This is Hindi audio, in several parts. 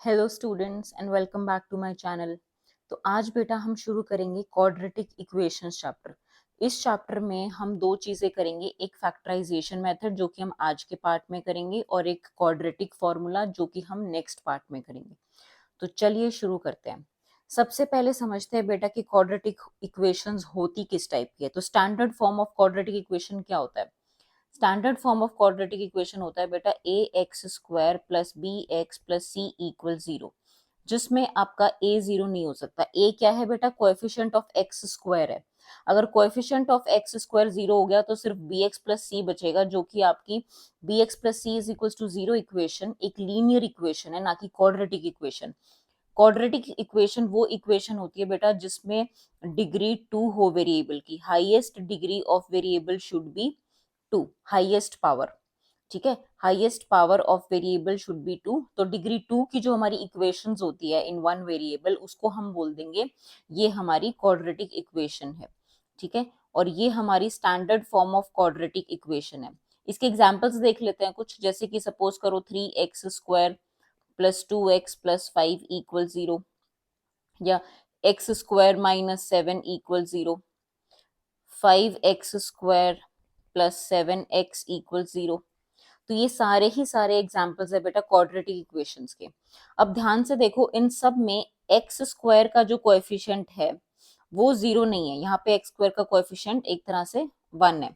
Hello students and welcome back to my channel. तो आज बेटा हम शुरू करेंगे क्वाड्रेटिक इक्वेशंस चैप्टर। इस चैप्टर में हम दो चीजें करेंगे, एक फैक्टराइजेशन मेथड जो कि हम आज के पार्ट में करेंगे और एक क्वाड्रेटिक फॉर्मूला जो कि हम नेक्स्ट पार्ट में करेंगे। तो चलिए शुरू करते हैं। सबसे पहले समझते हैं बेटा कि क्वाड्रेटिक इक्वेशंस होती किस टाइप की है। तो standard form of quadratic equation क्या होता है? Standard form of quadratic equation होता है बेटा a x square plus b x plus c equal zero, जिसमें आपका ए जीरो नहीं हो सकता। ए क्या है बेटा? कोएफिशिएंट ऑफ एक्स स्क्वायर है। अगर coefficient of x square zero हो गया तो सिर्फ बी एक्स प्लस सी बचेगा, जो कि आपकी B x plus C is equal to zero equation एक लीनियर इक्वेशन है, ना कि क्वाड्रेटिक इक्वेशन। क्वाड्रेटिक इक्वेशन वो इक्वेशन होती है बेटा जिसमें डिग्री टू हो वेरिएबल की, highest degree of variable should be two, highest power. ठीक है, highest power of variable should be two. तो डिग्री टू की जो हमारी इक्वेशंस होती है इन वन वेरिएबल, उसको हम बोल देंगे ये हमारी क्वाड्रेटिक इक्वेशन है। ठीक है, और ये हमारी standard form of quadratic equation है। इसके एग्जांपल्स देख लेते हैं कुछ, जैसे कि सपोज करो 3x² plus 2x plus 5 equal zero, या x² - 7 equal zero, 5x² plus 7x equal zero. तो ये सारे ही सारे एग्जाम्पल्स है बेटा क्वाड्रेटिक इक्वेशंस के। अब ध्यान से देखो, इन सब में एक्स स्क्वायर का जो कोएफिशिएंट है वो जीरो नहीं है। यहाँ पे एक्स स्क्वायर का कोएफिशिएंट एक तरह से 1 है।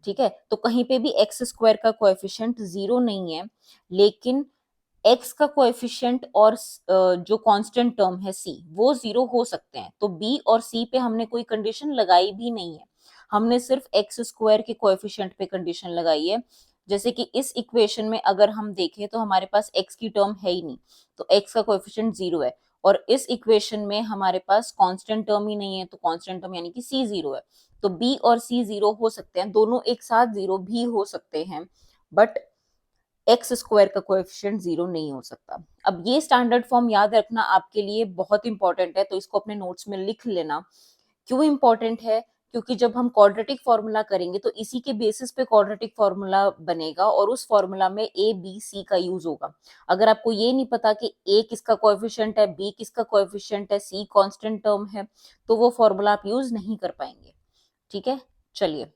ठीक है, तो कहीं पे भी एक्स स्क्वायर का कोएफिशिएंट जीरो नहीं है, लेकिन एक्स का कोएफिशिएंट और जो कांस्टेंट टर्म है सी, वो जीरो हो सकते हैं। तो बी और सी पे हमने कोई कंडीशन लगाई भी नहीं है, हमने सिर्फ एक्स स्क्वायर के कोएफिशिएंट पे कंडीशन लगाई है। जैसे कि इस इक्वेशन में अगर हम देखें तो हमारे पास एक्स की टर्म है ही नहीं, तो एक्स का कोएफिशिएंट जीरो है। और इस इक्वेशन में हमारे पास कांस्टेंट टर्म ही नहीं है, तो कांस्टेंट टर्म यानी कि सी जीरो है। तो बी और सी जीरो हो सकते हैं, दोनों एक साथ जीरो भी हो सकते हैं, बट एक्स स्क्वायर का कोएफिशिएंट जीरो नहीं हो सकता। अब ये स्टैंडर्ड फॉर्म याद रखना आपके लिए बहुत इंपॉर्टेंट है, तो इसको अपने नोट्स में लिख लेना। क्यों इंपॉर्टेंट है? क्योंकि जब हम क्वाड्रेटिक फॉर्मूला करेंगे तो इसी के बेसिस पे क्वाड्रेटिक फॉर्मूला बनेगा और उस फॉर्मूला में ए बी सी का यूज होगा। अगर आपको ये नहीं पता कि ए किसका कोएफिशिएंट है, बी किसका कोएफिशिएंट है, सी कांस्टेंट टर्म है, तो वो फॉर्मूला आप यूज नहीं कर पाएंगे। ठीक है, चलिए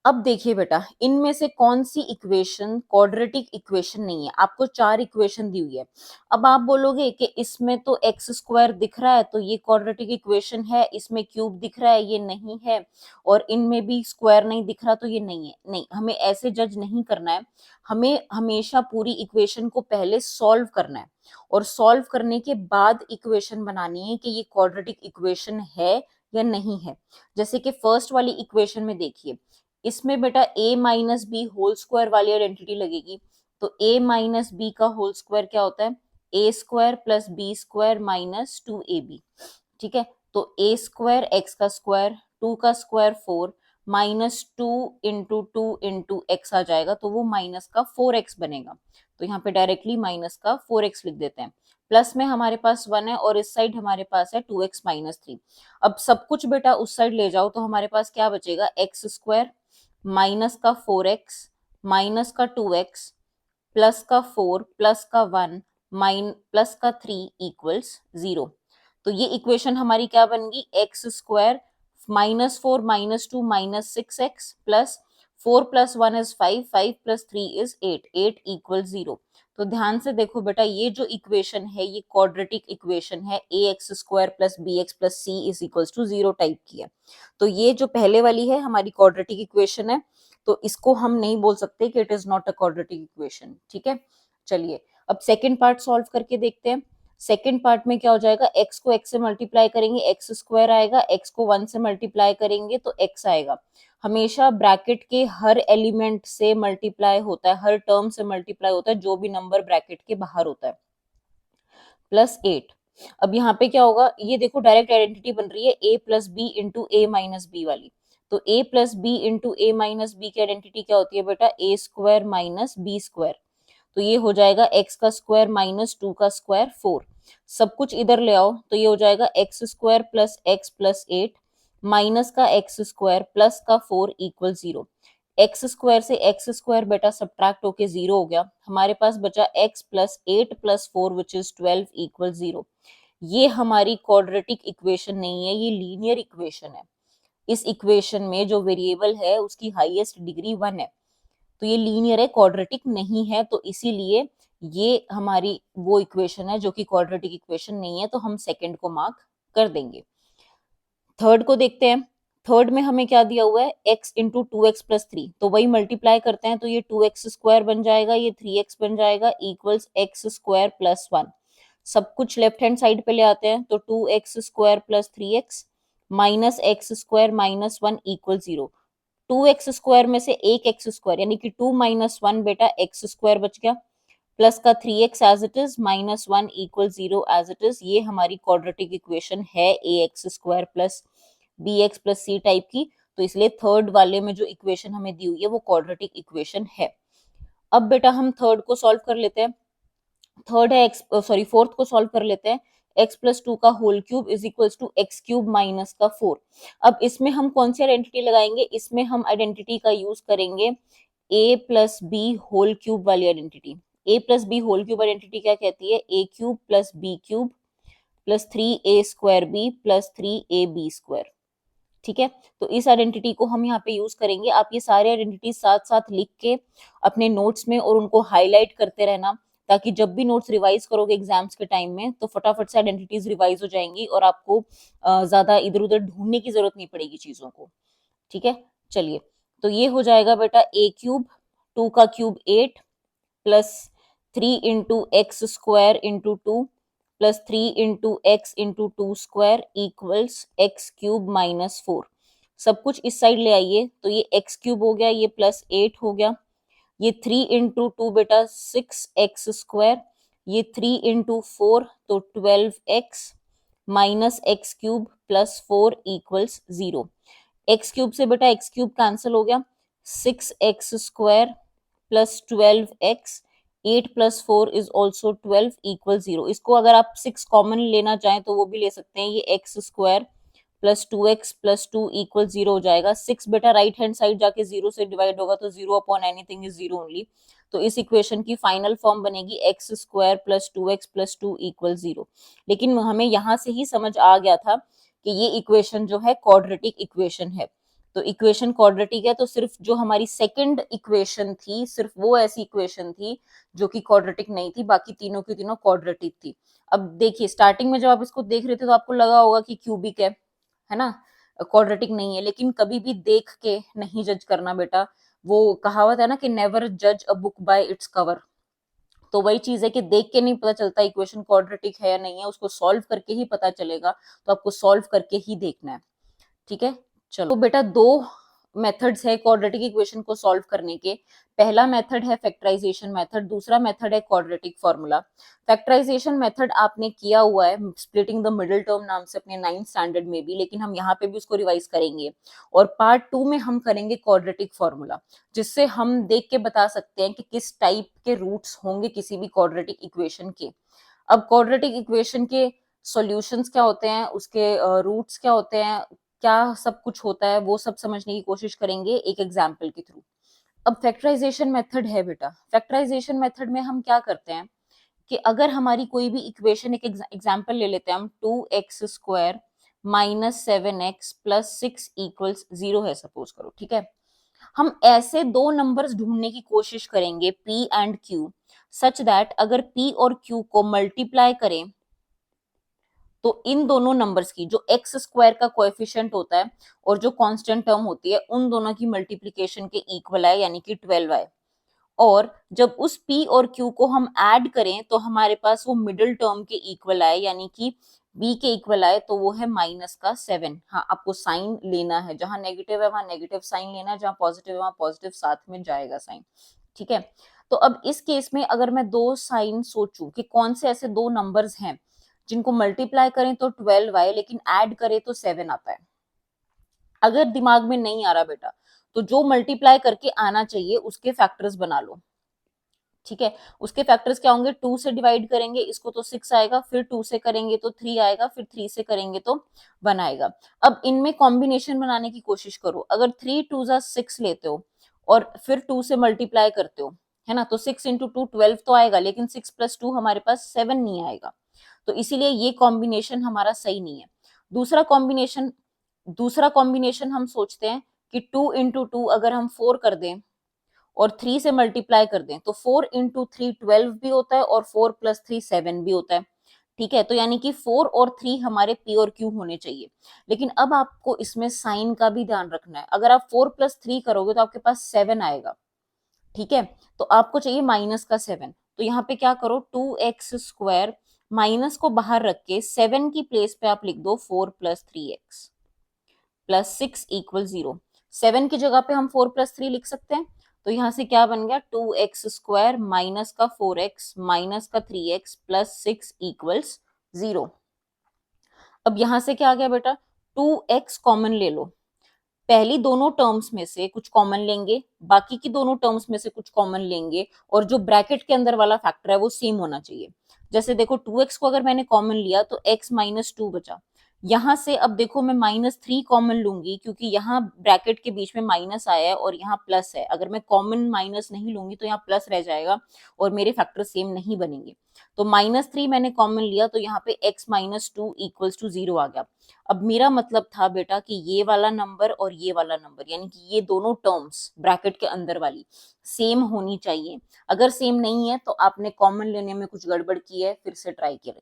अब देखिए बेटा, इनमें से कौन सी इक्वेशन क्वाड्रेटिक इक्वेशन नहीं है। आपको चार इक्वेशन दी हुई है। अब आप बोलोगे कि इसमें तो एक्स स्क्वायर दिख रहा है तो ये क्वाड्रेटिक इक्वेशन है, इसमें क्यूब दिख रहा है ये नहीं है, और इनमें भी स्क्वायर नहीं दिख रहा तो ये नहीं है। नहीं, हमें ऐसे जज नहीं करना है। हमें हमेशा पूरी इक्वेशन को पहले सॉल्व करना है, और सॉल्व करने के बाद इक्वेशन बनानी है कि ये क्वाड्रेटिक इक्वेशन है या नहीं है। जैसे कि फर्स्ट वाली इक्वेशन में देखिए, इसमें बेटा a minus b whole square वाली आइडेंटिटी लगेगी। तो a माइनस बी का होल स्क्वायर क्या होता है? a square plus b square minus 2ab। ठीक है, तो a स्क्वायर एक्स का स्क्वायर, 2 का square 4, minus 2 into 2 into x आ जाएगा, तो वो माइनस का 4x बनेगा। तो यहाँ पे डायरेक्टली माइनस का 4x लिख देते हैं। प्लस में हमारे पास 1 है और इस साइड हमारे पास है 2x माइनस 3। अब सब कुछ बेटा उस साइड ले जाओ तो हमारे पास क्या बचेगा? एक्स स्क्वायर माइनस का 4x माइनस का 2x प्लस का 4 प्लस का 1 प्लस का 3 इक्वल्स 0। तो ये इक्वेशन हमारी क्या बन गई? X square -4 -2 -6x plus 4 plus 1 is 5, 5 plus 3 is 8, 8 equal 0। तो ध्यान से देखो बेटा, ये जो इक्वेशन है ये क्वाड्रेटिक इक्वेशन है, a x square plus b x plus C is equals to 0 type की है। तो ये जो पहले वाली है हमारी क्वाड्रेटिक इक्वेशन है, तो इसको हम नहीं बोल सकते कि it is not a quadratic equation. ठीक है, चलिए अब सेकंड पार्ट सॉल्व करके देखते हैं। सेकंड पार्ट में क्या हो जाएगा? एक्स को एक्स से मल्टीप्लाई करेंगे एक्स स्क्वायर आएगा, एक्स को 1 से मल्टीप्लाई करेंगे तो एक्स आएगा। हमेशा ब्रैकेट के हर एलिमेंट से मल्टीप्लाई होता है, हर टर्म से मल्टीप्लाई होता है जो भी नंबर ब्रैकेट के बाहर होता है, प्लस 8। अब यहाँ पे क्या होगा? ये देखो डायरेक्ट आइडेंटिटी बन रही है a plus B into A minus B वाली। तो a plus B into A minus B की आइडेंटिटी क्या होती है बेटा? A square minus B square. तो ये हो जाएगा एक्स का स्क्वायर माइनस 2 का स्क्वायर 4। सब कुछ इधर ले आओ तो ये हो जाएगा x square plus x plus 8 minus का एक्स स्क्वायर प्लस का 4 इक्वल 0। एक्स स्क्वायर से एक्स स्क्वायर बेटा सब्ट्रैक्ट होके 0 हो गया, हमारे पास बचा x plus 8 + 4 which is 12 equal 0। ये हमारी क्वाड्रेटिक इक्वेशन नहीं है, ये लीनियर इक्वेशन है। इस इक्वेशन में जो वेरिएबल है उसकी हाईएस्ट डिग्री 1 है, तो ये लीनियर है, क्वाड्रेटिक नहीं है, तो इसीलिए ये हमारी वो इक्वेशन है जो कि क्वाड्रेटिक इक्वेशन नहीं है, तो हम सेकंड को मार्क कर देंगे। थर्ड को देखते हैं। थर्ड में हमें क्या दिया हुआ है, x इंटू 2x प्लस 3, तो वही मल्टीप्लाई करते हैं तो ये 2x स्क्वायर बन जाएगा, ये 3x बन जाएगा, इक्वल्स x स्क्वायर प्लस 1। सब कुछ लेफ्ट हैंड साइड पे ले आते हैं, तो 2x square plus 3x minus x square minus 1 equal 0। 2x square में से एक एक्स स्क्वायर यानी कि 2 माइनस 1 बेटा x स्क्वायर बच गया, प्लस का 3x as it is, minus 1 equal 0 as it is. ये हमारी क्वाड्रेटिक इक्वेशन है ax square plus bx plus c type की, तो इसलिए थर्ड वाले में जो इक्वेशन हमें दी हुई है वो क्वाड्रेटिक इक्वेशन है। अब बेटा हम थर्ड को सॉल्व कर लेते हैं। थर्ड है एक्स, सॉरी फोर्थ को सॉल्व कर लेते हैं। x प्लस 2 का whole cube is equal to X cube minus का 4। अब इसमें हम कौन सी आइडेंटिटी लगाएंगे, इसमें हम आइडेंटिटी का यूज करेंगे a plus b whole cube वाली identity. a plus b whole cube identity क्या कहती है, a cube plus b cube plus 3a square b plus 3ab square. ठीक है, तो इस आइडेंटिटी को हम यहाँ पे यूज करेंगे। आप ये सारे आइडेंटिटी साथ साथ लिख के अपने नोट्स में और उनको हाईलाइट करते रहना, ताकि जब भी नोट्स रिवाइज करोगे एग्जाम्स के टाइम में तो फटाफट से आइडेंटिटीज रिवाइज हो जाएंगी और आपको ज्यादा इधर उधर ढूंढने की जरूरत नहीं पड़ेगी चीजों को। ठीक है, चलिए, तो ये हो जाएगा बेटा a क्यूब, 2 का cube 8 plus 3 into x square into 2 plus 3 into x into 2 square equals x cube minus 4। सब कुछ इस साइड ले आइए, तो ये एक्स क्यूब हो गया, ये प्लस 8 हो गया, ये 3 इंटू 2 बेटा 6x स्क्वायर, ये 3 इंटू 4 तो 12x minus x cube plus 4 equals 0। X cube से बेटा एक्स क्यूब कैंसिल हो गया, 6x square plus 12x, 8 plus 4 is also 12 equal 0। इसको अगर आप 6 कॉमन लेना चाहें तो वो भी ले सकते हैं, ये x square plus 2x plus 2 equal 0 हो जाएगा। 6 बेटा राइट हैंड साइड जाके 0 से डिवाइड होगा तो 0 अपॉन एनीथिंग इज 0 ओनली, तो इस इक्वेशन की फाइनल फॉर्म बनेगी x square plus 2x plus 2 equal 0। लेकिन हमें यहाँ से ही समझ आ गया था कि ये इक्वेशन जो है क्वाड्रेटिक इक्वेशन है। तो इक्वेशन क्वाड्रेटिक है, तो सिर्फ जो हमारी सेकंड इक्वेशन थी सिर्फ वो ऐसी इक्वेशन थी जो कि क्वाड्रेटिक नहीं थी, बाकी तीनों की तीनों क्वाड्रेटिक थी। अब देखिए स्टार्टिंग में जब आप इसको देख रहे थे तो आपको लगा होगा कि क्यूबिक है ना, क्वाड्रेटिक नहीं है, लेकिन कभी भी देख के नहीं जज करना बेटा। वो कहावत है ना कि नेवर जज a book by its cover, तो वही चीज है कि देख के नहीं पता चलता इक्वेशन क्वाड्रेटिक है या नहीं है, उसको सॉल्व करके ही पता चलेगा, तो आपको सॉल्व करके ही देखना है। ठीक है, चलो, तो बेटा दो मेथड्स है क्वाड्रेटिक इक्वेशन को सॉल्व करने के। पहला मेथड है फैक्टराइजेशन मेथड, दूसरा मेथड है क्वाड्रेटिक फॉर्मूला। फैक्टराइजेशन मेथड आपने किया हुआ है स्प्लिटिंग द मिडिल टर्म नाम से अपने 9th स्टैंडर्ड में भी, लेकिन हम यहाँ पे भी उसको रिवाइज करेंगे और पार्ट 2 में हम करेंगे क्वाड्रेटिक फॉर्मूला, जिससे हम देख के बता सकते हैं कि किस टाइप के रूट्स होंगे किसी भी क्वाड्रेटिक इक्वेशन के। अब क्वाड्रेटिक इक्वेशन के सॉल्यूशंस क्या होते हैं, उसके रूट्स क्या होते हैं, क्या सब कुछ होता है, वो सब समझने की कोशिश करेंगे एक एग्जाम्पल के थ्रू। अब फैक्टराइजेशन मेथड है बेटा, फैक्टराइजेशन मेथड में हम क्या करते हैं कि अगर हमारी कोई भी इक्वेशन, एक एग्जाम्पल ले लेते हैं हम, 2x square minus 7x plus 6 equals 0 है सपोज करो, ठीक है। हम ऐसे दो नंबर्स ढूंढने की कोशिश करेंगे p and q, such that अगर p और q को मल्टीप्लाई करें तो इन दोनों नंबर्स की जो एक्स स्क्वायर का कोएफिशिएंट होता है और जो कांस्टेंट टर्म होती है उन दोनों की मल्टीप्लिकेशन के इक्वल आए, यानी कि 12 आए। और जब उस p और q को हम ऐड करें तो हमारे पास वो मिडिल टर्म के इक्वल आए, यानी कि b के इक्वल आए, तो वो है माइनस का 7। हाँ, आपको साइन लेना है, जहां नेगेटिव है वहां नेगेटिव साइन लेना है, जहां पॉजिटिव है वहां पॉजिटिव साथ में जाएगा साइन। ठीक है, तो अब इस केस में अगर मैं दो साइन सोचूं कि कौन से ऐसे दो नंबर्स हैं जिनको मल्टीप्लाई करें तो 12 आए लेकिन ऐड करें तो 7 आता है। अगर दिमाग में नहीं आ रहा बेटा तो जो मल्टीप्लाई करके आना चाहिए उसके फैक्टर्स बना लो। ठीक है, उसके फैक्टर्स क्या होंगे, 2 से डिवाइड करेंगे इसको तो 6 आएगा, फिर 2 से करेंगे तो 3 आएगा, फिर 3 से करेंगे तो 1 आएगा। अब इनमें कॉम्बिनेशन बनाने की कोशिश करो, अगर 3 2 6 लेते हो और फिर 2 से मल्टीप्लाई करते हो, है ना, तो 6 इंटू 2 12 तो आएगा, लेकिन 6 प्लस 2 हमारे पास 7 नहीं आएगा, तो इसीलिए ये कॉम्बिनेशन हमारा सही नहीं है। दूसरा कॉम्बिनेशन दूसरा कॉम्बिनेशन हम सोचते हैं कि 2 इंटू 2 अगर हम 4 कर दें और 3 से मल्टीप्लाई कर दें, तो 4 इंटू 3 12 भी होता है और 4 प्लस 3 7 भी होता है। ठीक है, तो यानी कि 4 और 3 हमारे पी और क्यू होने चाहिए। लेकिन अब आपको इसमें साइन का भी ध्यान रखना है, अगर आप 4 प्लस 3 करोगे तो आपके पास 7 आएगा। ठीक है, तो आपको चाहिए माइनस का 7, तो यहाँ पे क्या करो, 2x² माइनस को बाहर रख के 7 की प्लेस पे आप लिख दो 4 प्लस 3x प्लस 6 इक्वल 0। 7 की जगह पे हम 4 प्लस 3 लिख सकते हैं, तो यहां से क्या बन गया, 2x² माइनस का 4x माइनस का 3x प्लस 6 इक्वल्स 0। अब यहां से क्या आ गया बेटा, 2x कॉमन ले लो, पहली दोनों टर्म्स में से कुछ कॉमन लेंगे, बाकी की दोनों टर्म्स में से कुछ कॉमन लेंगे, और जो ब्रैकेट के अंदर वाला फैक्टर है वो सेम होना चाहिए। जैसे देखो 2x को अगर मैंने कॉमन लिया तो x माइनस 2 बचा। यहां से अब देखो मैं -3 कॉमन लूंगी, क्योंकि यहाँ ब्रैकेट के बीच में माइनस आया है और यहाँ प्लस है, अगर मैं कॉमन माइनस नहीं लूंगी तो यहाँ प्लस रह जाएगा और मेरे फैक्टर सेम नहीं बनेंगे। तो -3 मैंने कॉमन लिया, तो यहाँ पे x माइनस 2 इक्वल्स टू 0 आ गया। अब मेरा मतलब था बेटा कि ये वाला नंबर और ये वाला नंबर, यानी कि ये दोनों टर्म्स ब्रैकेट के अंदर वाली सेम होनी चाहिए। अगर सेम नहीं है तो आपने कॉमन लेने में कुछ गड़बड़ की है, फिर से ट्राई करें।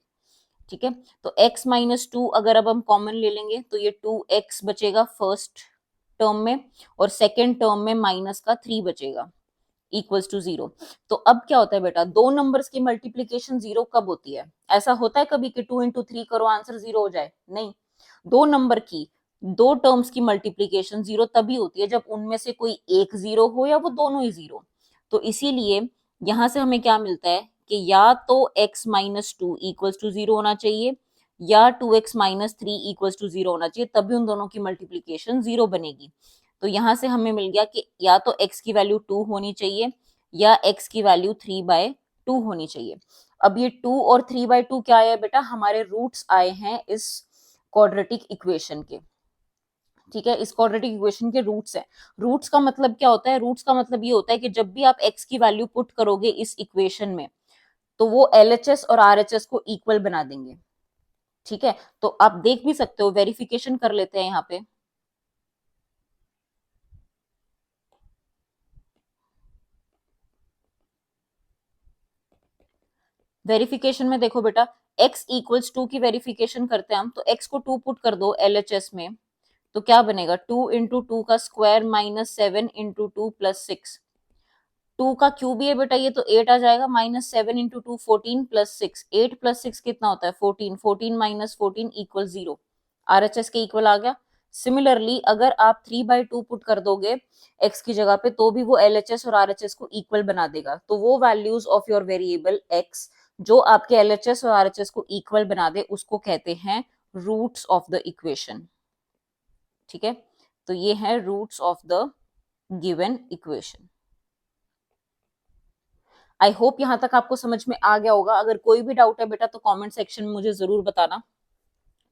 ठीक है, तो x माइनस 2 अगर अब हम कॉमन ले लेंगे तो ये 2x बचेगा फर्स्ट टर्म में, और सेकेंड टर्म में माइनस का 3 बचेगा इक्वल्स टू 0। तो अब क्या होता है बेटा, दो नंबर्स की मल्टीप्लीकेशन 0 कब होती है? ऐसा होता है कभी कि 2 इंटू 3 करो आंसर 0 हो जाए? नहीं, दो नंबर की, दो टर्म्स की मल्टीप्लीकेशन 0 तभी होती है जब उनमें से कोई एक 0 हो या वो दोनों ही 0। तो इसीलिए यहां से हमें क्या मिलता है कि या तो x माइनस 2 इक्वल्स टू 0 होना चाहिए या 2x माइनस 3 इक्वल्स टू 0 होना चाहिए, तभी उन दोनों की मल्टीप्लीकेशन 0 बनेगी। तो यहां से हमें मिल गया कि या तो x की वैल्यू 2 होनी चाहिए या x की वैल्यू 3/2 होनी चाहिए। अब ये 2 और 3/2 क्या आया बेटा, हमारे रूट्स आए हैं इस क्वाड्रेटिक इक्वेशन के। ठीक है, इस क्वाड्रेटिक इक्वेशन के रूट्स हैं। रूट्स का मतलब क्या होता है, रूट्स का मतलब ये होता है कि जब भी आप x की वैल्यू पुट करोगे इस इक्वेशन में, तो वो LHS और RHS को इक्वल बना देंगे। ठीक है, तो आप देख भी सकते हो, वेरिफिकेशन कर लेते हैं यहाँ पे। वेरिफिकेशन में देखो बेटा, x इक्वल्स 2 की वेरिफिकेशन करते हैं हम, तो x को 2 पुट कर दो LHS में, तो क्या बनेगा, 2 इंटू 2 का स्क्वायर माइनस 7 इंटू 2 प्लस 6। 2 का क्यूब ही है बेटा ये, तो 8 आ जाएगा, माइनस 7 इंटू 2 14 प्लस 6, 8 प्लस 6 कितना होता है 14, 14 माइनस 14 इक्वल 0। RHS के इक्वल आ गया। सिमिलरली अगर आप 3/2 पुट कर दोगे x की जगह पे, तो भी वो LHS और RHS को इक्वल बना देगा। तो वो values of your variable x जो आपके LHS और RHS को इक्वल बना दे, उसको कहते हैं रूट्स ऑफ द इक्वेशन। ठीक है, तो ये है roots of the given equation. I hope यहां तक आपको समझ में आ गया होगा। अगर कोई भी डाउट है बेटा तो कमेंट सेक्शन में मुझे जरूर बताना,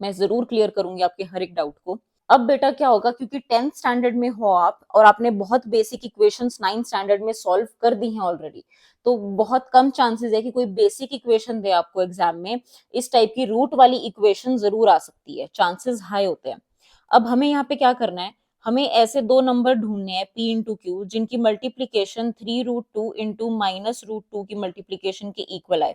मैं जरूर क्लियर करूंगी आपके हर एक डाउट को। अब बेटा क्या होगा, क्योंकि 10th स्टैंडर्ड में हो आप और आपने बहुत बेसिक इक्वेशंस 9th स्टैंडर्ड में सॉल्व कर दी हैं ऑलरेडी, तो बहुत कम चांसेस है कि कोई बेसिक इक्वेशन दे आपको एग्जाम में, इस टाइप की रूट वाली इक्वेशन जरूर आ सकती है, चांसेस हाई होते हैं। अब हमें यहाँ पे क्या करना है, हमें ऐसे दो नंबर ढूंढने हैं p इंटू क्यू जिनकी मल्टीप्लीकेशन 3√2 इंटू -√2 की मल्टीप्लीकेशन के इक्वल आए।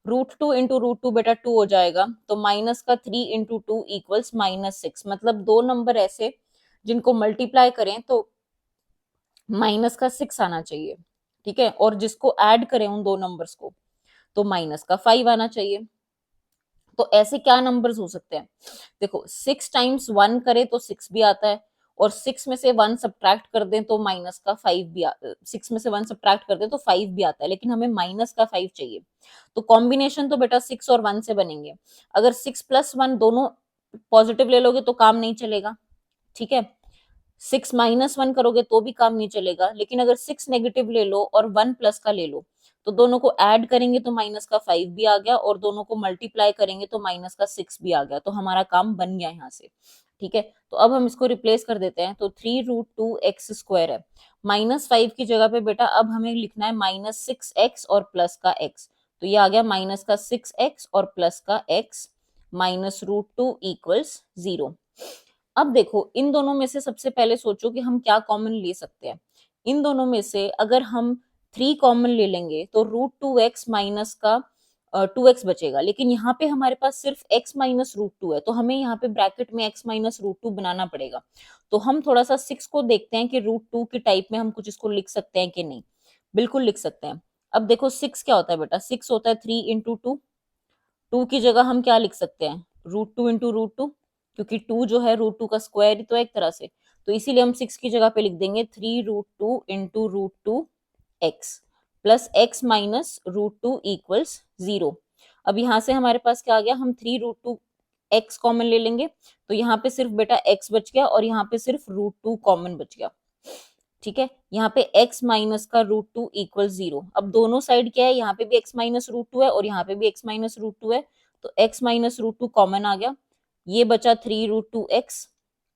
√2 इंटू √2 बेटा 2 हो जाएगा, तो माइनस का 3 इंटू 2 इक्वल्स -6। मतलब दो नंबर ऐसे जिनको मल्टीप्लाई करें तो माइनस का 6 आना चाहिए। ठीक है, और जिसको ऐड करें उन दो नंबर्स को तो माइनस का 5 आना चाहिए। तो ऐसे क्या नंबर्स हो सकते हैं, देखो 6 टाइम्स 1 करे तो 6 भी आता है, और 6 में से 1 सब्ट्रैक्ट कर दें तो माइनस का 5 भी 6 में से 1 सब्ट्रैक्ट कर दें तो 5 भी आता है, लेकिन हमें माइनस का 5 चाहिए। तो कॉम्बिनेशन तो बेटा 6 और 1 से बनेंगे। अगर 6 प्लस 1 दोनों पॉजिटिव ले लोगे तो काम नहीं चलेगा। ठीक है, 6 माइनस 1 करोगे तो भी काम नहीं चलेगा, लेकिन अगर 6 नेगेटिव ले लो और 1 प्लस का ले लो, तो दोनों को ऐड करेंगे तो माइनस का 5 भी आ गया, और दोनों को मल्टीप्लाई करेंगे तो माइनस का 6 भी आ गया। तो हमारा काम बन गया यहाँ से। ठीक है, तो अब हम इसको रिप्लेस कर देते हैं, तो 3√2 x स्क्वायर है, -5 की जगह पे बेटा अब हमें लिखना है -6x और प्लस का x, तो ये आ गया माइनस का 6x और प्लस का x -√2 इक्वल्स 0। अब देखो इन दोनों में से सबसे पहले सोचो कि हम क्या कॉमन ले सकते हैं। इन दोनों में से अगर हम 3 कॉमन ले लेंगे तो √2x माइनस का 2x बचेगा, लेकिन यहाँ पे हमारे पास सिर्फ x -√2 है, तो हमें यहाँ पे ब्रैकेट में x -√2 बनाना पड़ेगा। तो हम थोड़ा सा 6 को देखते हैं कि √2 की टाइप में हम कुछ इसको लिख सकते हैं कि नहीं। बिल्कुल लिख सकते हैं। अब देखो 6 क्या होता है बेटा, 6 होता है 3 × 2। 2 की जगह हम क्या लिख सकते हैं, √2 × √2, क्योंकि 2 जो है √2 का स्क्वायर ही तो है एक तरह से, तो इसीलिए हम 6 की जगह पे लिख देंगे 3√2 × √2 x plus x minus √2 equals 0। अब यहाँ से हमारे पास क्या आ गया, हम 3√2 x कॉमन ले लेंगे, तो यहाँ पे सिर्फ बेटा x बच गया और यहाँ पे सिर्फ √2 कॉमन बच गया। ठीक है, यहाँ पे x माइनस का √2 इक्वल 0। अब दोनों साइड क्या है, यहाँ पे भी x माइनस √2 है और यहाँ पे भी x माइनस √2 है, तो x माइनस √2 कॉमन आ गया, ये बचा 3√2x।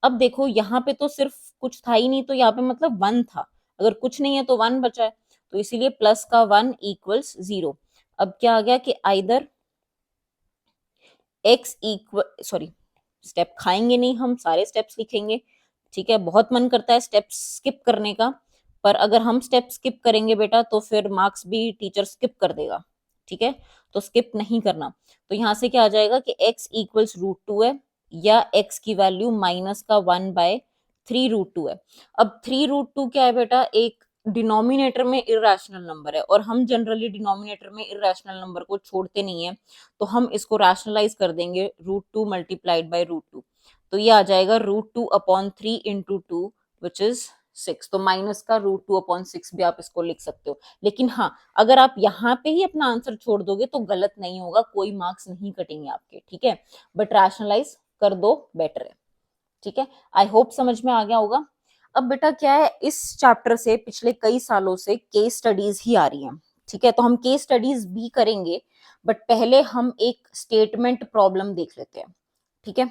अब देखो यहाँ पे तो सिर्फ कुछ था ही नहीं, तो यहाँ पे मतलब 1 था, अगर कुछ नहीं है तो 1 बचा है, तो इसीलिए प्लस का 1 इक्वल्स 0। अब क्या आ गया कि either x equal, sorry step खाएंगे नहीं, हम सारे स्टेप्स लिखेंगे। ठीक है, बहुत मन करता है स्टेप्स स्किप करने का, पर अगर हम स्टेप स्किप करेंगे बेटा तो फिर मार्क्स भी टीचर स्किप कर देगा। ठीक है, तो स्किप नहीं करना। तो यहाँ से क्या आ जाएगा कि x इक्वल्स √2 है, या x की वैल्यू माइनस का 1/3√2 है। अब 3√2 क्या है बेटा, एक डिनोमिनेटर में इरेशनल नंबर है, और हम जनरली डिनोमिनेटर में इरेशनल नंबर को छोड़ते नहीं है, तो हम इसको रैशनलाइज कर देंगे √2 मल्टीप्लाइड बाय √2, तो ये आ जाएगा √2/3 × 2 विच इज 6। तो माइनस का √2/6 भी आप इसको लिख सकते हो। लेकिन हाँ, अगर आप यहाँ पे ही अपना आंसर छोड़ दोगे तो गलत नहीं होगा, कोई मार्क्स नहीं कटेंगे आपके। ठीक है, बट रैशनलाइज कर दो, बेटर है। ठीक है, आई होप समझ में आ गया होगा। अब बेटा क्या है, इस चैप्टर से पिछले कई सालों से केस स्टडीज ही आ रही हैं। ठीक है, तो हम केस स्टडीज भी करेंगे, बट पहले हम एक स्टेटमेंट प्रॉब्लम देख लेते हैं। ठीक है,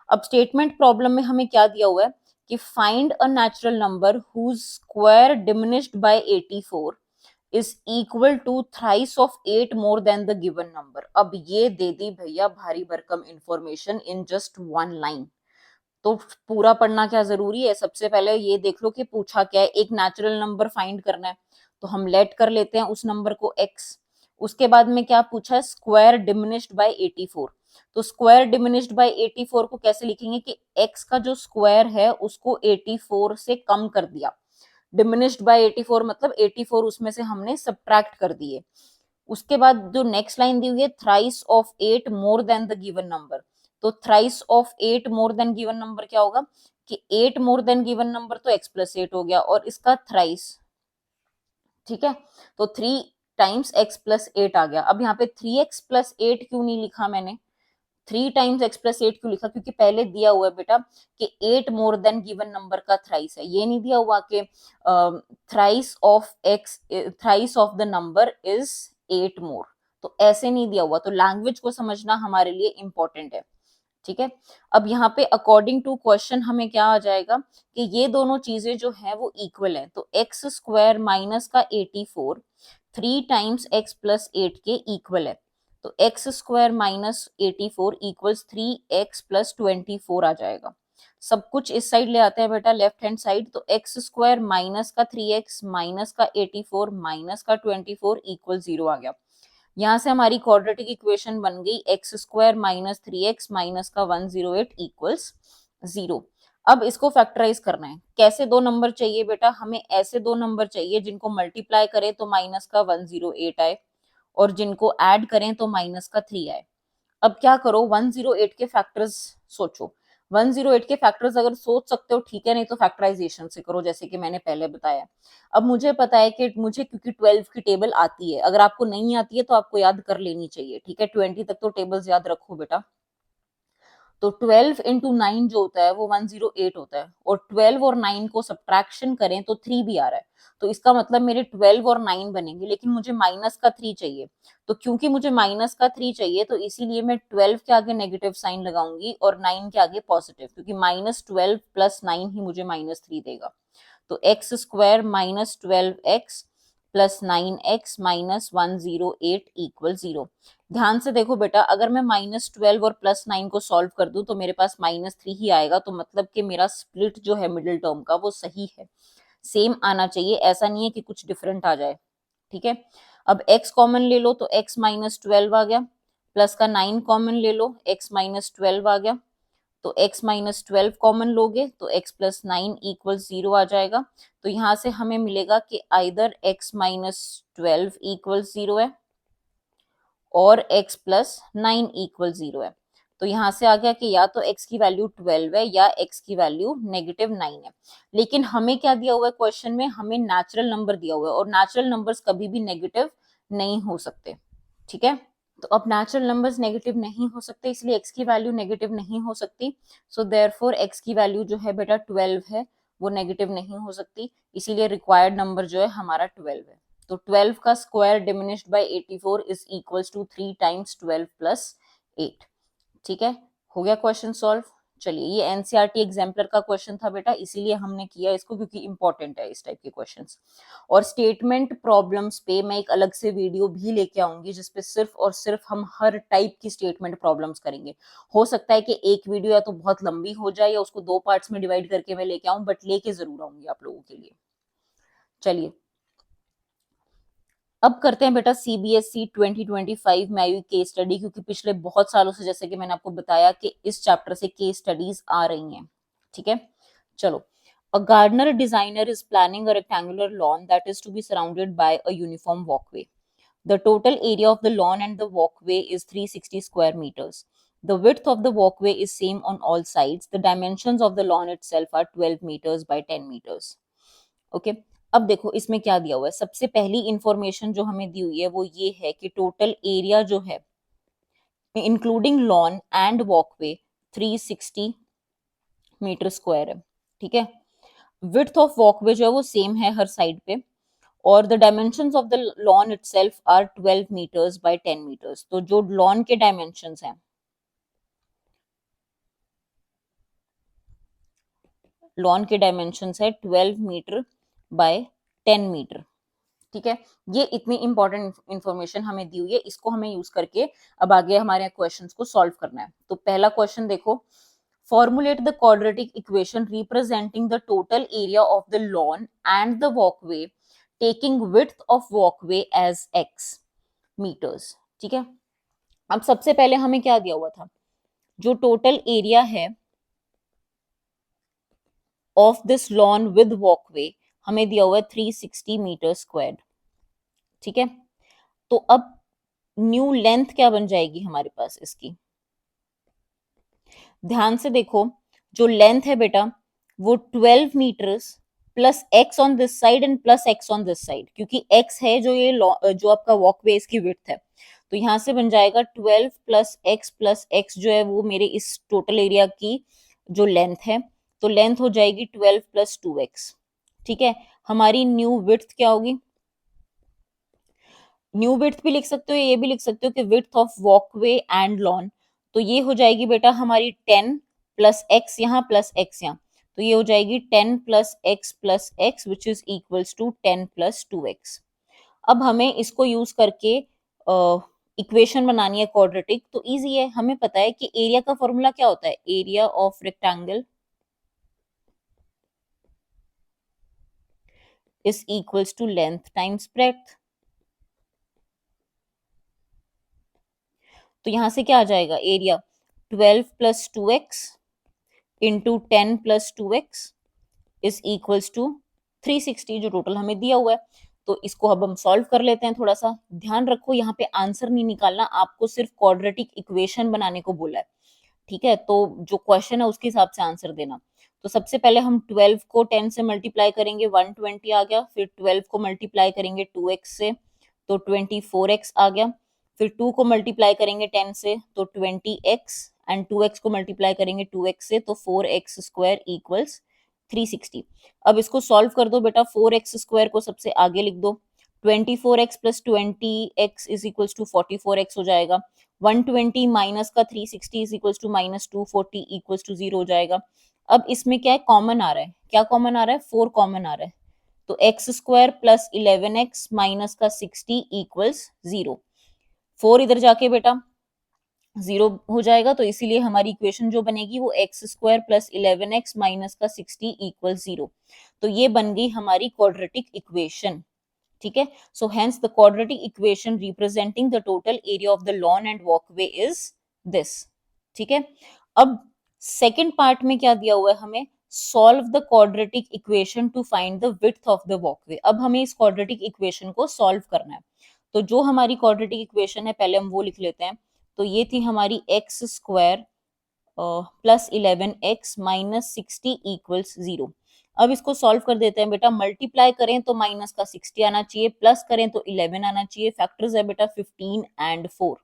अब स्टेटमेंट प्रॉब्लम में हमें क्या दिया हुआ है कि find a natural number whose square diminished by 84 is equal to thrice of 8 more than the given number. अब ये दे दी भैया भारी भरकम इंफॉर्मेशन इन जस्ट 1 लाइन, तो पूरा पढ़ना क्या जरूरी है। सबसे पहले ये देख लो कि पूछा क्या है, एक नेचुरल नंबर फाइंड करना है, तो हम लेट कर लेते हैं उस नंबर को x। उसके बाद में क्या पूछा है, स्क्वायर डिमिनिश्ड बाय 84। तो स्क्वायर डिमिनिश्ड बाय 84 को कैसे लिखेंगे कि x का जो स्क्वायर है उसको 84 से कम कर दिया। डिमिनिश्ड बाय 84 मतलब 84 उसमें से हमने सब्ट्रैक्ट कर दिए। उसके बाद जो नेक्स्ट लाइन दी हुई है, thrice of 8 more than the given number, तो thrice of 8 more than given number क्या होगा कि 8 मोर देन गिवन नंबर तो x प्लस 8 हो गया, और इसका थ्राइस। ठीक है, तो 3 टाइम्स x प्लस 8 आ गया। अब यहाँ पे 3x प्लस 8 क्यों नहीं लिखा मैंने, 3 टाइम्स x प्लस 8 क्यों लिखा, क्योंकि पहले दिया हुआ है बेटा कि 8 मोर देन गिवन नंबर का थ्राइस है, ये नहीं दिया हुआ कि thrice of x, thrice of the number is 8 मोर, तो ऐसे नहीं दिया हुआ। तो लैंग्वेज को समझना हमारे लिए इंपॉर्टेंट है। ठीक है, अब यहाँ पे अकॉर्डिंग टू क्वेश्चन हमें क्या आ जाएगा कि ये दोनों चीजें जो है वो इक्वल है, तो एक्स स्क्वायर माइनस का 84 3 टाइम्स x प्लस 8 के इक्वल है, तो x square minus 84 equals 3x plus 24 आ जाएगा। सब कुछ इस साइड ले आते हैं बेटा, लेफ्ट हैंड साइड, तो एक्स स्क्वायर माइनस का 3x माइनस का 84 माइनस का 24 इक्वल 0 आ गया। यहाँ से हमारी क्वाड्रेटिक इक्वेशन बन गई x square minus 3x minus का 108 इक्वल्स 0। अब इसको फैक्टराइज करना है, कैसे दो नंबर चाहिए बेटा, हमें ऐसे दो नंबर चाहिए जिनको मल्टीप्लाई करें तो माइनस का 108 आए, और जिनको ऐड करें तो माइनस का 3 आए। अब क्या करो, 108 के फैक्टर्स सोचो। 108 के फैक्टर्स अगर सोच सकते हो ठीक है, नहीं तो फैक्टराइजेशन से करो जैसे कि मैंने पहले बताया। अब मुझे पता है कि मुझे क्योंकि 12 की टेबल आती है, अगर आपको नहीं आती है तो आपको याद कर लेनी चाहिए। ठीक है, 20 तक तो टेबल्स याद रखो बेटा। तो 12 इंटू 9 जो होता है वो 108 होता है, और 12 और 9 को सब्ट्रैक्शन करें तो 3 भी आ रहा है, तो इसका मतलब मेरे 12 और 9 बनेंगे, लेकिन मुझे माइनस का 3 चाहिए। तो क्योंकि मुझे माइनस का 3 चाहिए तो इसीलिए मैं 12 के आगे नेगेटिव साइन लगाऊंगी और 9 के आगे पॉजिटिव, क्योंकि -12 + 9 ही मुझे -3 देगा। तो x square minus 12x plus 9x minus 108 equal 0। ध्यान से देखो बेटा, अगर मैं -12 और +9 को सॉल्व कर दूं तो मेरे पास -3 ही आएगा, तो मतलब कि मेरा स्प्लिट जो है मिडिल टर्म का वो सही है, सेम आना चाहिए, ऐसा नहीं है कि कुछ डिफरेंट आ जाए। ठीक है, अब x कॉमन ले लो तो x -12 आ गया, प्लस का 9 कॉमन ले लो, x -12 आ गया, तो x -12 कॉमन लोगे तो x प्लस 9 इक्वल 0 आ जाएगा। तो यहां से हमें मिलेगा कि आइदर x -12 इक्वल 0 है और x प्लस 9 इक्वल 0 है। तो यहां से आ गया कि या तो x की वैल्यू 12 है या x की वैल्यू -9 है। लेकिन हमें क्या दिया हुआ है क्वेश्चन में, हमें नेचुरल नंबर दिया हुआ है, और नेचुरल नंबर्स कभी भी नेगेटिव नहीं हो सकते। ठीक है, तो अब नेचुरल नंबर्स नेगेटिव नहीं हो सकते, इसलिए x की वैल्यू नेगेटिव नहीं हो सकती। सो देयरफॉर x की वैल्यू जो है बेटा 12 है, वो नेगेटिव नहीं हो सकती, इसीलिए रिक्वायर्ड नंबर जो है हमारा 12 है। तो 12 का square diminished by 84 is equals to 3 times 12 plus 8। ठीक है, हो गया क्वेश्चन सॉल्व। चलिए, ये एनसीईआरटी एग्जाम्पलर का क्वेश्चन था बेटा, इसीलिए हमने किया इसको क्योंकि इंपॉर्टेंट है इस टाइप के क्वेश्चंस। और स्टेटमेंट प्रॉब्लम्स पे मैं एक अलग से वीडियो भी लेके आऊंगी जिसपे सिर्फ और सिर्फ हम हर टाइप की स्टेटमेंट प्रॉब्लम्स करेंगे। हो सकता है कि एक वीडियो या तो बहुत लंबी हो जाए या उसको 2 पार्ट्स में डिवाइड करके मैं लेके आऊं, बट लेके जरूर आऊंगी आप लोगों के लिए। चलिए, अब करते हैं बेटा सीबीएसई 2025 मैयू केस स्टडी, क्योंकि पिछले बहुत सालों से जैसे कि मैंने आपको बताया कि इस चैप्टर से केस स्टडीज आ रही हैं। ठीक है, चलो। A gardener designer is planning a rectangular lawn that is to be surrounded by a uniform walkway. The total area of the lawn and the walkway is 360 square meters. The width of the walkway is same on all sides. The dimensions of the lawn itself are 12 meters by 10 meters. Okay, अब देखो इसमें क्या दिया हुआ है। सबसे पहली इंफॉर्मेशन जो हमें दी हुई है वो ये है कि टोटल एरिया जो है including lawn and walkway 360 metre square है। ठीक है, विड्थ ऑफ वॉकवे जो है वो सेम है हर साइड पे, और the dimensions of the lawn itself are 12 metres by 10 metres. तो जो लॉन के डायमेंशंस हैं, लॉन के डायमेंशंस है 12 मीटर बाय 10 मीटर। ठीक है, ये इतनी इंपॉर्टेंट इंफॉर्मेशन हमें दी हुई है, इसको हमें यूज करके अब आगे हमारे क्वेश्चंस को सॉल्व करना है। तो पहला क्वेश्चन देखो, formulate the quadratic equation representing the total area of the lawn and the walkway taking width of walkway as x meters। ठीक है, अब सबसे पहले हमें क्या दिया हुआ था, जो टोटल एरिया है of this lawn with walkway हमें दिया हुआ है 360 मीटर स्क्वायर। ठीक है, तो अब न्यू लेंथ क्या बन जाएगी हमारे पास इसकी, ध्यान से देखो, जो लेंथ है बेटा वो 12 metres plus X on this side and plus X on this side, क्योंकि एक्स है जो ये जो आपका वॉकवे इसकी विड्थ है, तो यहां से बन जाएगा 12 प्लस एक्स जो है वो मेरे इस टोटल एरिया की जो लेंथ है, तो लेंथ हो जाएगी 12 प्लस 2x। ठीक है, हमारी न्यू विड्थ क्या होगी, न्यू विड्थ भी लिख सकते हो, ये भी लिख सकते हो कि width of walkway and lawn, तो ये हो जाएगी बेटा हमारी 10 प्लस एक्स यहाँ प्लस एक्स यहाँ, तो ये हो जाएगी 10 plus X which is equals to 10 plus 2x। अब हमें इसको यूज करके इक्वेशन बनानी है क्वाड्रेटिक, तो इजी है, हमें पता है कि एरिया का फॉर्मूला क्या होता है, area of rectangle is equals to length times breadth. तो यहां से क्या आ जाएगा, area 12 plus 2x into 10 plus 2x is equals to 360 जो टोटल हमें दिया हुआ है। तो इसको अब हम सॉल्व कर लेते हैं। थोड़ा सा ध्यान रखो, यहाँ पे आंसर नहीं निकालना, आपको सिर्फ क्वाड्रेटिक इक्वेशन बनाने को बोला है। ठीक है, तो जो क्वेश्चन है उसके हिसाब से आंसर देना। तो सबसे पहले हम 12 को 10 से मल्टीप्लाई करेंगे, 120 आ गया, फिर 12 को मल्टीप्लाई करेंगे 2x से तो 24x आ गया, फिर 2 को मल्टीप्लाई करेंगे 10 से तो 20x एंड 2x को मल्टीप्लाई करेंगे 2x से तो 4x स्क्वायर इक्वल्स 360। अब इसको सॉल्व कर दो बेटा, 4x स्क्वायर को सबसे आगे लिख दो, 24x plus 20x is equals to 44x हो जाएगा, 120 माइनस का 360 is equals to minus 240 equals to 0 हो जाएगा, अब इसमें क्या है, कॉमन आ रहा है, क्या कॉमन आ रहा है, 4 कॉमन आ रहा है, तो x square plus 11x minus का 60 इक्वल्स 0। 4 इधर जाके बेटा 0 हो जाएगा, तो इसीलिए हमारी इक्वेशन जो बनेगी वो x square plus 11x minus का 60 इक्वल 0। तो ये बन गई हमारी क्वाड्रेटिक इक्वेशन। ठीक है, so hence the quadratic equation representing the total area of the lawn and walkway is this. ठीक है, अब सेकेंड पार्ट में क्या दिया हुआ है हमें, solve the quadratic equation two find the width of the walkway. अब हमें इस क्वाड्रेटिक इक्वेशन को सॉल्व करना है। तो जो हमारी क्वाड्रेटिक इक्वेशन है पहले हम वो लिख लेते हैं। तो ये थी हमारी x square plus 11x minus 60 equals 0। अब इसको सॉल्व कर देते हैं बेटा, मल्टीप्लाई करें तो माइनस का 60 आना चाहिए, प्लस करें तो 11 आना चाहिए, फैक्टर्स है बेटा 15 एंड 4,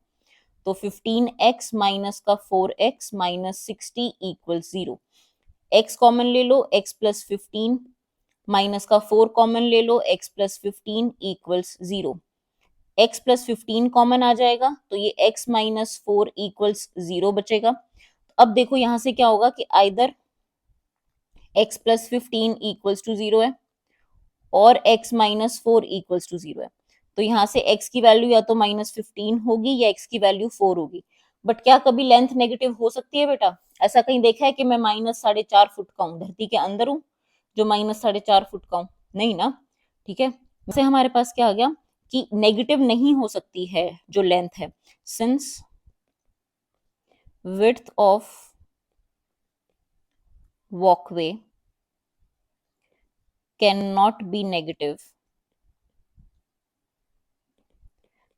तो 15x माइनस का 4x minus 60 equals 0। x common ले लो, x प्लस 15 माइनस का 4 कॉमन ले लो, x plus 15 equals 0। x plus 15 common आ जाएगा, तो ये x माइनस 4 इक्वल्स 0 बचेगा। अब देखो यहां से क्या होगा कि either x plus 15 equals to 0 है और x माइनस 4 इक्वल्स टू 0 है। तो यहां से x की वैल्यू या तो माइनस 15 होगी या x की वैल्यू 4 होगी। बट क्या कभी लेंथ नेगेटिव हो सकती है बेटा? ऐसा कहीं देखा है कि मैं माइनस 4.5 फुट का हूं, धरती के अंदर हूं, जो माइनस 4.5 फुट का हूं? नहीं ना। ठीक है, वैसे हमारे पास क्या आ गया कि नेगेटिव नहीं हो सकती है जो लेंथ है, since width of walkway cannot be negative,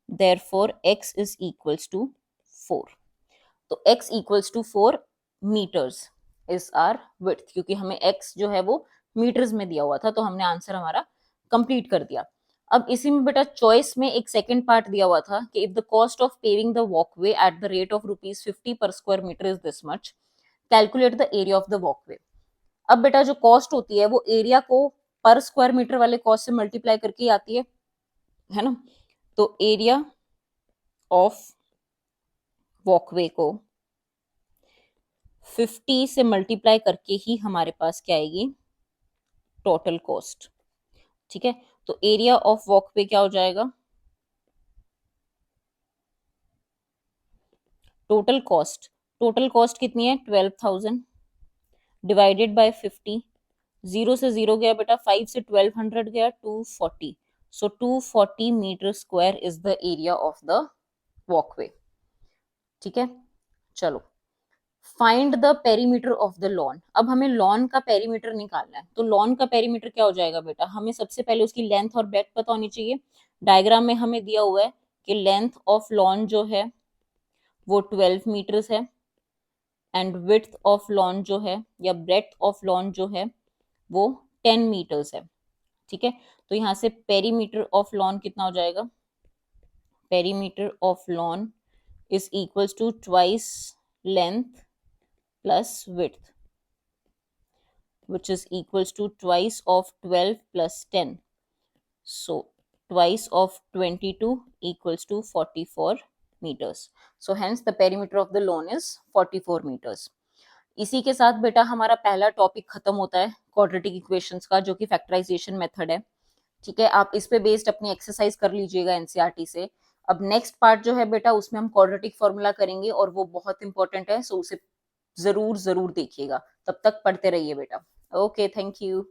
therefore x is equals to 4। तो x equals to 4 meters is our width, क्योंकि हमें x जो है वो मीटर्स में दिया हुआ था, तो हमने आंसर हमारा कंप्लीट कर दिया। अब इसी में बेटा चॉइस में एक सेकंड पार्ट दिया हुआ था कि if the cost of paving the walkway at the rate of ₹50 per square metre is this much, calculate the area of the walkway. अब बेटा जो कॉस्ट होती है वो एरिया को पर स्क्वायर मीटर वाले कॉस्ट से मल्टीप्लाई करके आती है ना। तो एरिया ऑफ वॉकवे को 50 से मल्टीप्लाई करके ही हमारे पास क्या आएगी, टोटल कॉस्ट। ठीक है, तो एरिया ऑफ वॉकवे क्या हो जाएगा, टोटल कॉस्ट कितनी है 12,000 डिवाइडेड बाय 50, 0 से 0 गया बेटा, 5 से 1200 गया, 240। So 240 metre square is the area of the walkway. ठीक है, चलो find the perimeter of the lawn. अब हमें लॉन का पेरीमीटर निकालना है। तो लॉन का पेरीमीटर क्या हो जाएगा बेटा, हमें सबसे पहले उसकी लेंथ और ब्रेड्थ पता होनी चाहिए। डायग्राम में हमें दिया हुआ है कि लेंथ ऑफ लॉन जो है वो 12 मीटर्स है एंड विड्थ ऑफ लॉन जो है या ब्रेड्थ ऑफ लॉन जो है वो 10 मीटर्स है। ठीक है, तो यहाँ से पेरीमीटर ऑफ लॉन कितना हो जाएगा, perimeter of lawn is equals to twice length plus width, which is equals to twice of 12 plus 10. So twice of 22 equals to 44 meters. So hence the perimeter of the lawn is 44 meters. इसी के साथ बेटा हमारा पहला टॉपिक खत्म होता है क्वाड्रेटिक इक्वेशंस का, जो कि फैक्टराइजेशन मेथड है। ठीक है, आप इस पे बेस्ड अपनी एक्सरसाइज कर लीजिएगा एनसीईआरटी से। अब नेक्स्ट पार्ट जो है बेटा उसमें हम क्वाड्रेटिक फॉर्मूला करेंगे और वो बहुत इंपॉर्टेंट है, सो उसे जरूर जरूर देखिएगा। तब तक पढ़ते रहिए बेटा। Okay, thank you.